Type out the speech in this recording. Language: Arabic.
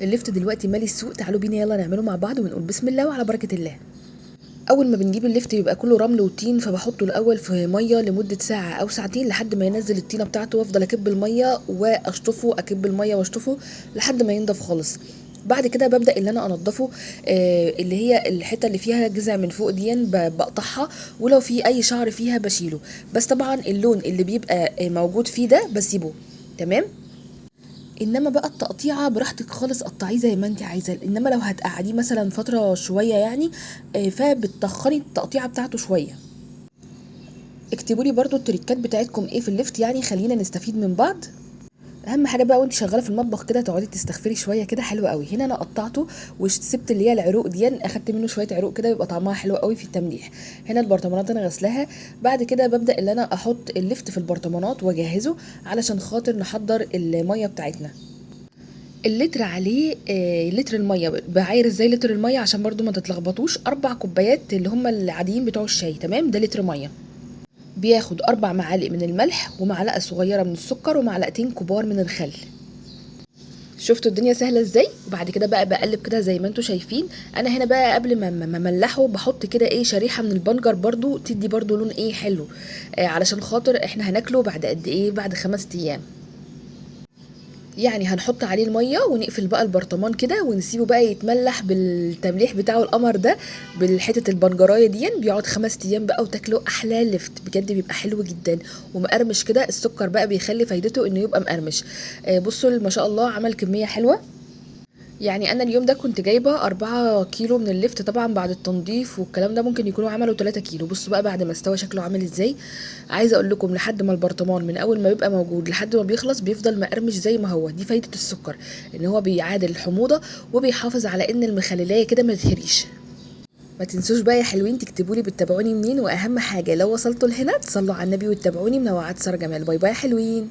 الليفت دلوقتي مالي السوق، تعالوا بينا يلا نعمله مع بعض ونقول بسم الله وعلى بركة الله. اول ما بنجيب الليفت بيبقى كله رمل وطين، فبحطه الاول في ميه لمده ساعه او ساعتين لحد ما ينزل الطينه بتاعته، وافضل اكب الميه واشطفه، اكب الميه واشطفه لحد ما ينضف خالص. بعد كده ببدا اللي انا انضفه، اللي هي الحته اللي فيها جذع من فوق دي بقطعها، ولو في اي شعر فيها بشيله. بس طبعا اللون اللي بيبقى موجود فيه ده بسيبه. تمام. انما بقى التقطيعه براحتك خالص، قطعيه زي ما انت عايزه، انما لو هتقعديه مثلا فتره شويه يعني فبتطخني التقطيعه بتاعته شويه. اكتبوا لي برضو التريكات بتاعتكم ايه في الليفت، يعني خلينا نستفيد من بعض. اهم حاجه بقى وانت شغاله في المطبخ كده تقعدي تستغفري شويه كده، حلو قوي. هنا انا قطعته وسبت اللي هي العروق دي، اخدت منه شويه عروق كده يبقى طعمها حلو قوي في التمليح. هنا البرطمانات انا غسلاها. بعد كده ببدا اللي انا احط الليفت في البرطمانات واجهزه علشان خاطر نحضر الميه بتاعتنا. اللتر عليه لتر الميه، بعاير ازاي لتر الميه عشان برضو ما تتلخبطوش، 4 كوبايات اللي هم العاديين بتوع الشاي، تمام؟ ده لتر ميه. بياخد 4 معالق من الملح ومعلقه صغيره من السكر ومعلقتين كبار من الخل. شفتوا الدنيا سهله ازاي؟ وبعد كده بقى بقلب كده زي ما انتوا شايفين. انا هنا بقى قبل ما ملحه بحط كده ايه شريحه من البنجر، برضو تدي برضو لون ايه حلو، علشان خاطر احنا هناكله بعد قد ايه، بعد 5 ايام. يعني هنحط عليه الميه ونقفل بقى البرطمان كده ونسيبه بقى يتملح بالتمليح بتاعه القمر ده، بالحته البنجرايه دي، بيقعد 5 ايام بقى وتاكلوا احلى لفت بجد، بيبقى حلو جدا ومقرمش كده. السكر بقى بيخلي فايدته انه يبقى مقرمش. بصوا ما شاء الله عمل كميه حلوه. يعني انا اليوم ده كنت جايبه 4 كيلو من اللفت، طبعا بعد التنظيف والكلام ده ممكن يكونوا عملوا 3 كيلو. بصوا بقى بعد ما استوى شكله عامل ازاي. عايزه اقول لكم لحد ما البرطمان من اول ما بيبقى موجود لحد ما بيخلص بيفضل مقرمش زي ما هو. دي فايده السكر، ان هو بيعادل الحموضه وبيحافظ على ان المخللايه كده ما تتهريش. ما تنسوش بقى يا حلوين تكتبوا لي بتتابعوني منين، واهم حاجه لو وصلتوا لهنا تصلوا على النبي وتتابعوني. منوعات ساره جمال، باي باي يا حلوين.